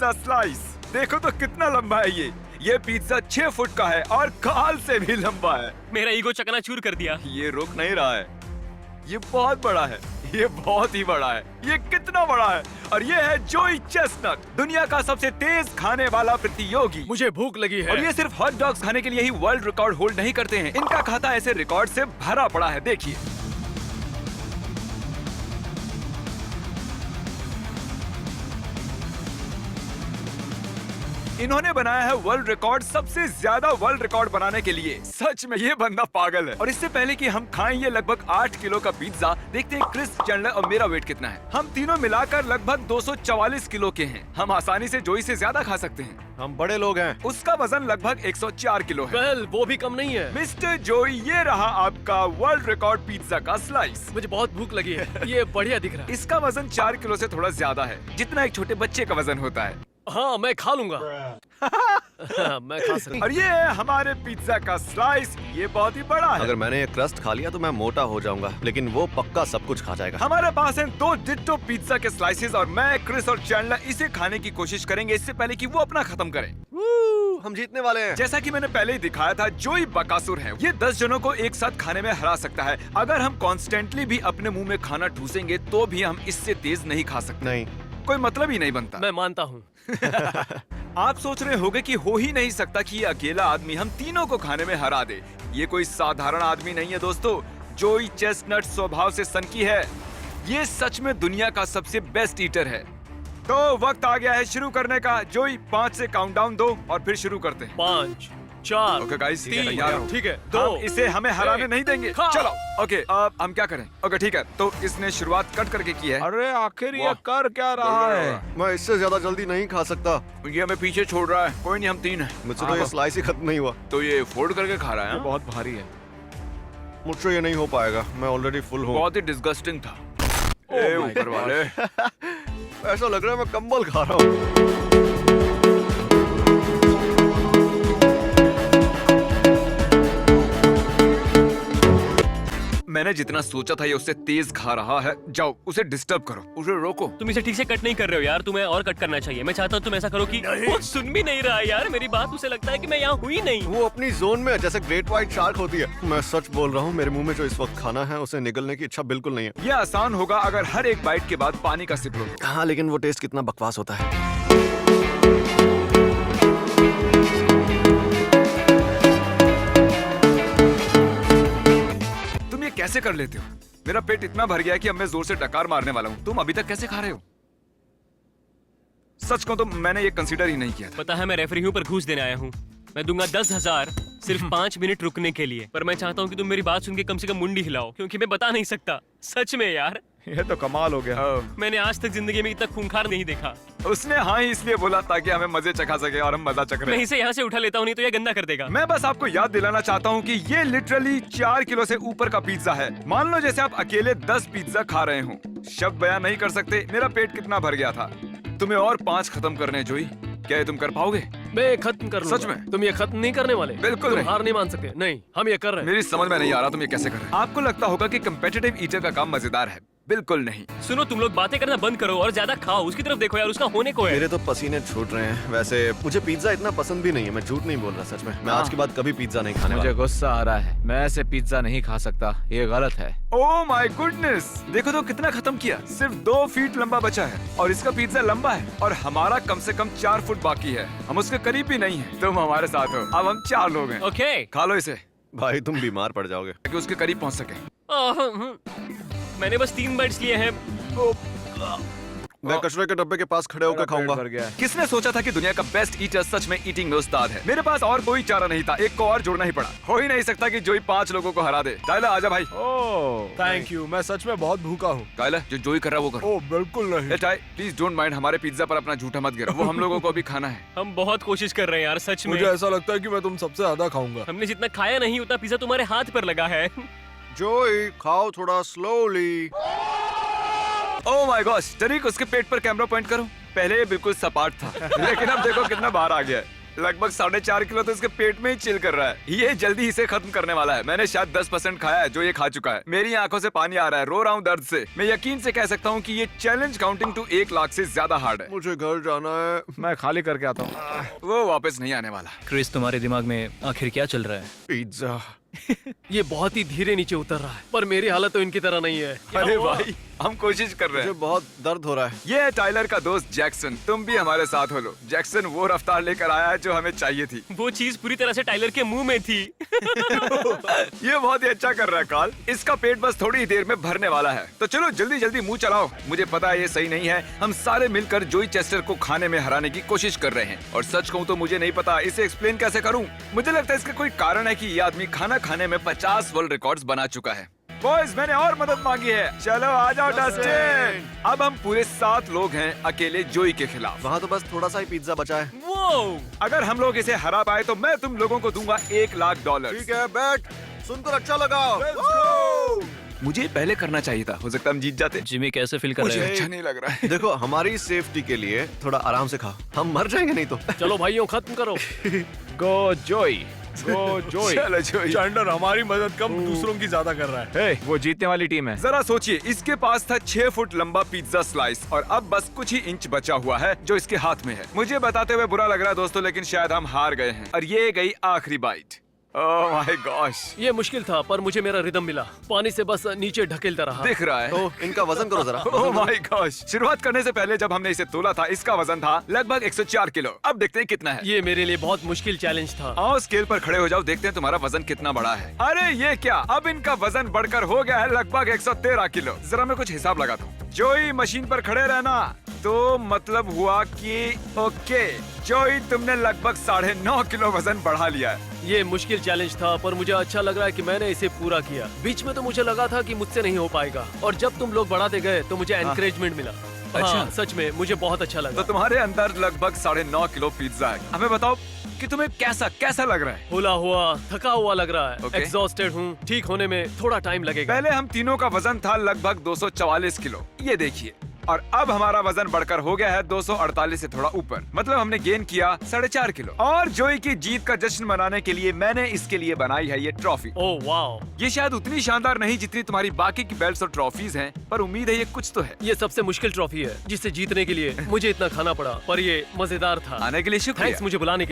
Pizza slice. देखो तो कितना लंबा है ये पिज्जा 6 फुट का है और काल से भी लंबा है। मेरा ईगो चकनाचूर कर दिया। ये रुक नहीं रहा है, ये बहुत बड़ा है, ये बहुत ही बड़ा है। ये कितना बड़ा है? और ये है जोई चेस्टनट, दुनिया का सबसे तेज खाने वाला प्रतियोगी। मुझे भूख लगी है। और ये सिर्फ हॉट डॉग्स खाने के लिए ही वर्ल्ड रिकॉर्ड होल्ड नहीं करते हैं, इनका खाता ऐसे रिकॉर्ड से भरा पड़ा है। देखिए, इन्होंने बनाया है वर्ल्ड रिकॉर्ड, सबसे ज्यादा वर्ल्ड रिकॉर्ड बनाने के लिए। सच में ये बंदा पागल है। और इससे पहले कि हम खाएं ये लगभग 8 किलो का पिज्जा, देखते हैं क्रिस, चैंडलर और मेरा वेट कितना है। हम तीनों मिलाकर लगभग 244 किलो के हैं। हम आसानी से जोई से ज्यादा खा सकते हैं। हम बड़े लोग हैं। उसका वजन लगभग 104 किलो है। वेल, वो भी कम नहीं है। मिस्टर जोई, ये रहा आपका वर्ल्ड रिकॉर्ड पिज्जा का स्लाइस। मुझे बहुत भूख लगी है। ये बढ़िया दिख रहा है। इसका वजन 4 किलो से थोड़ा ज्यादा है, जितना एक छोटे बच्चे का वजन होता है। हाँ, मैं खा लूंगा। मैं खा सकता हूँ। और ये है हमारे पिज्जा का स्लाइस, ये बहुत ही बड़ा है। अगर मैंने ये क्रस्ट खा लिया तो मैं मोटा हो जाऊंगा, लेकिन वो पक्का सब कुछ खा जाएगा। हमारे पास हैं 2 डिट्टो पिज्जा के स्लाइसेस और मैं, क्रिस और चैंडलर इसे खाने की कोशिश करेंगे इससे पहले कि वो अपना खत्म करें। हम जीतने वाले हैं। जैसा कि मैंने पहले ही दिखाया था, जोई बकासुर है। ये 10 जनों को एक साथ खाने में हरा सकता है। अगर हम कॉन्स्टेंटली भी अपने मुंह में खाना ठूसेंगे तो भी हम इससे तेज नहीं खा सकते। नहीं, कोई मतलब ही नहीं बनता। मैं मानता हूँ। आप सोच रहे होंगे कि हो ही नहीं सकता कि ये अकेला आदमी हम तीनों को खाने में हरा दे। ये कोई साधारण आदमी नहीं है दोस्तों। जोई चेस्टनट स्वभाव से सनकी है। ये सच में दुनिया का सबसे बेस्ट ईटर है। तो वक्त आ गया है शुरू करने का। जोई 5 से काउंटडाउन दो और फिर शुरू करते हैं। 5, 4, ओके गाइस, 3, ठीक है, 2, हम इसे हमें हराने नहीं देंगे। खा। चलो ओके, अब हम क्या करें? ओके ठीक है, तो इसने शुरुआत कट करके की है। अरे आखिर ये वाह। कर क्या रहा है? मैं इससे ज्यादा जल्दी नहीं खा सकता। ये हमें पीछे छोड़ रहा है। कोई नहीं, हम 3 हैं। मुझसे तो ये स्लाइस ही खत्म नहीं हुआ। तो ये फोल्ड करके खा रहा है। ये हाँ? बहुत भारी है। मुझसे ये नहीं हो पाएगा, मैं ऑलरेडी फुल हूँ। बहुत ही डिस्गस्टिंग था। ए my ऊपर वाले। ऐसा लग रहा है मैं कंबल खा रहा हूँ। मैंने जितना सोचा था ये उससे तेज खा रहा है। जाओ उसे डिस्टर्ब करो, उसे रोको। तुम इसे ठीक से कट नहीं कर रहे हो यार, तुम्हें और कट करना चाहिए। मैं चाहता हूँ तुम ऐसा करो कि वो सुन भी नहीं रहा है यार मेरी बात। उसे लगता है कि मैं यहाँ हुई नहीं। वो अपनी जोन में है, जैसे ग्रेट व्हाइट शार्क होती है। मैं सच बोल रहा हूँ, मेरे मुंह में जो इस वक्त खाना है उसे निगलने की इच्छा बिल्कुल नहीं है। ये आसान होगा अगर हर एक बाइट के बाद पानी का सिप लो। हाँ, लेकिन वो टेस्ट कितना बकवास होता है। तुम ये कैसे कर लेते हो? मेरा पेट इतना भर गया है कि अब मैं जोर से डकार मारने वाला हूँ। तुम अभी तक कैसे खा रहे हो? सच कहूं तो मैंने ये कंसीडर ही नहीं किया था। पता है मैं रेफरी हूँ पर घूस देने आया हूँ। मैं दूंगा 10,000 सिर्फ 5 मिनट रुकने के लिए। पर मैं चाहता हूँ कि तुम मेरी बात सुन के कम से कम मुंडी हिलाओ, क्योंकि मैं बता नहीं सकता। सच में यार, ये तो कमाल हो गया। मैंने आज तक जिंदगी में इतना खूंखार नहीं देखा। उसने हाँ ही इसलिए बोला ताकि हमें मजे चखा सके और हम मजा चख रहे मैं हैं। इसे यहाँ से उठा लेता हूँ, नहीं तो ये गंदा कर देगा। मैं बस आपको याद दिलाना चाहता हूँ कि ये लिटरली 4 किलो से ऊपर का पिज्जा है। मान लो जैसे आप अकेले 10 पिज्जा खा रहे हो। शब्द बयान नहीं कर सकते मेरा पेट कितना भर गया था। तुम्हें और 5 खत्म करने हैं जोई। क्या ये तुम कर पाओगे? मैं खत्म कर लूंगा। सच में? तुम ये खत्म नहीं करने वाले? बिल्कुल तुम नहीं। हार नहीं मान सकते। नहीं, हम ये कर रहे हैं। मेरी समझ में नहीं आ रहा तुम ये कैसे कर रहे हो। आपको लगता होगा कि कंपेटिटिव ईटर का काम मजेदार है। बिल्कुल नहीं। सुनो, तुम लोग बातें करना बंद करो और ज्यादा खाओ। उसकी तरफ देखो यार, उसका होने को है। मेरे तो पसीने छूट रहे हैं। वैसे मुझे पिज्जा इतना पसंद भी नहीं है, मैं झूठ नहीं बोल रहा। सच में मैं आज के बाद कभी पिज्जा नहीं खाने मुझे वाला। गुस्सा आ रहा है। मैं ऐसे पिज्जा नहीं खा सकता, ये गलत है। ओह माय गुडनेस, देखो तो कितना खत्म किया। सिर्फ 2 फीट लंबा बचा है और इसका पिज्जा लंबा है और हमारा कम से कम 4 फुट बाकी है। हम उसके करीब भी नहीं है। तुम हमारे साथ हो। अब हम 4 लोग हैं। ओके। खा लो इसे भाई तुम बीमार पड़ जाओगे। ताकि उसके करीब पहुंच सके। मैंने बस 3 बाइट्स लिए हैं। मैं कचरे के डब्बे के पास खड़े होकर खाऊंगा। भर गया है। किसने सोचा था कि दुनिया का बेस्ट ईटर सच में ईटिंग में उस्ताद है? मेरे पास और कोई चारा नहीं था, एक को और जोड़ना ही पड़ा। हो ही नहीं सकता कि जोई 5 लोगों को हरा दे। टाइलर आजा भाई। ओह थैंक यू, मैं सच में बहुत भूखा हूँ। टाइलर, जो जोई कर रहा है वो करो। ओह बिल्कुल नहीं। ए टाई, प्लीज डोंट माइंड, हमारे पिज्जा पर अपना झूठा मत गिरो। वो हम लोगों को भी खाना है। हम बहुत कोशिश कर रहे हैं यार, सच में। मुझे ऐसा लगता है कि मैं तुम सबसे ज्यादा खाऊंगा। हमने जितना खाया नहीं उतना पिज्जा तुम्हारे हाथ पर लगा है। जोई खाओ थोड़ा स्लोली। ओह माय गॉश, टरीक उसके पेट पर कैमरा पॉइंट करो। पहले ये बिल्कुल सपाट था लेकिन अब देखो कितना बाहर आ गया है। लगभग 4.5 किलो तो इसके पेट में ही चिल कर रहा है। ये जल्दी इसे खत्म करने वाला है। मैंने शायद 10% खाया है जो ये खा चुका है। मेरी आंखों से पानी आ रहा है, रो रहा हूँ दर्द से। मैं यकीन से कह सकता हूँ कि ये चैलेंज काउंटिंग टू 1 लाख से ज्यादा हार्ड है। मुझे घर जाना है। मैं खाली करके आता हूँ। वो वापस नहीं आने वाला। क्रिस, तुम्हारे दिमाग में आखिर क्या चल रहा है? पिज्जा। ये बहुत ही धीरे नीचे उतर रहा है, पर मेरी हालत तो इनकी तरह नहीं है। अरे भाई, हम कोशिश कर रहे मुझे हैं। बहुत दर्द हो रहा है। ये है टाइलर का दोस्त जैक्सन। तुम भी हमारे साथ हो लो। जैक्सन वो रफ्तार लेकर आया है जो हमें चाहिए थी। वो चीज पूरी तरह से टाइलर के मुंह में थी। ये बहुत ही अच्छा कर रहा है कार्ल। इसका पेट बस थोड़ी ही देर में भरने वाला है। तो चलो जल्दी जल्दी मुंह चलाओ। मुझे पता है ये सही नहीं है। हम सारे मिलकर जोई चेस्टर को खाने में हराने की कोशिश कर रहे हैं। और सच कहूँ तो मुझे नहीं पता इसे एक्सप्लेन कैसे करूँ। मुझे लगता है इसका कोई कारण है कि ये आदमी खाना खाने में 50 वर्ल्ड रिकॉर्ड्स बना चुका है। बॉयज, मैंने और मदद मांगी है। चलो आ जाओ डस्टिन। अब हम पूरे 7 लोग हैं अकेले जोई के खिलाफ। वहाँ तो बस थोड़ा सा ही पिज्जा बचा है। वो अगर हम लोग इसे हरा पाए तो मैं तुम लोगों को दूंगा $1 लाख। ठीक है, बैठ। सुनकर अच्छा लगा। मुझे पहले करना चाहिए था। हो सकता है हम जीत जाते। जिमी, कैसे फील कर मुझे रहे हो? अच्छा नहीं लग रहा है। देखो, हमारी सेफ्टी के लिए थोड़ा आराम से खा। हम मर जाएंगे नहीं तो। चलो भाइयों, खत्म करो। गो जोई, गो जोई। चलो जोई। चैंडलर हमारी मदद कम दूसरों की ज्यादा कर रहा है। हे, वो जीतने वाली टीम है। जरा सोचिए, इसके पास था 6 फुट लंबा पिज्जा स्लाइस और अब बस कुछ ही इंच बचा हुआ है जो इसके हाथ में है। मुझे बताते हुए बुरा लग रहा है दोस्तों, लेकिन शायद हम हार गए हैं और ये गई आखिरी बाइट। ओह माय गॉश, ये मुश्किल था, पर मुझे मेरा रिदम मिला। पानी से बस नीचे ढकेलता रहा। दिख रहा है। तो इनका वजन करो जरा। ओह माय गॉश, शुरुआत करने से पहले जब हमने इसे तोला था इसका वजन था लगभग 104 किलो। अब देखते हैं कितना है। ये मेरे लिए बहुत मुश्किल चैलेंज था। आओ स्केल पर खड़े हो जाओ, देखते हैं तुम्हारा वजन कितना बड़ा है। अरे ये क्या, अब इनका वजन बढ़कर हो गया है लगभग 113 किलो। जरा मैं कुछ हिसाब लगाता हूँ। जोई, मशीन पर खड़े रहना। तो मतलब हुआ कि ओके जोई, तुमने लगभग 9.5 किलो वजन बढ़ा लिया है। ये मुश्किल चैलेंज था, पर मुझे अच्छा लग रहा है कि मैंने इसे पूरा किया। बीच में तो मुझे लगा था कि मुझसे नहीं हो पाएगा, और जब तुम लोग बढ़ाते गए तो मुझे एनकरेजमेंट मिला। हाँ, सच में मुझे बहुत अच्छा तो लगा। तुम्हारे अंदर लगभग 9.5 किलो पिज्जा है। हमें बताओ कि तुम्हें कैसा लग रहा है। खुला हुआ, थका हुआ लग रहा है। Okay. एग्जॉस्टेड हूँ। ठीक होने में थोड़ा टाइम लगेगा। पहले हम तीनों का वजन था लगभग 244 किलो, ये देखिए। और अब हमारा वजन बढ़कर हो गया है 248 से थोड़ा ऊपर। मतलब हमने गेन किया 4.5 किलो। और जोई की जीत का जश्न मनाने के लिए मैंने इसके लिए बनाई है ये ट्रॉफी। ओह वाओ, ये शायद उतनी शानदार नहीं जितनी तुम्हारी बाकी की बेल्ट्स और ट्रॉफीज हैं, पर उम्मीद है ये कुछ तो है। ये सबसे मुश्किल ट्रॉफी है जिसे जीतने के लिए मुझे इतना खाना पड़ा, पर ये मजेदार था। आने के लिए शुक्रिया। थैंक्स मुझे बुलाने के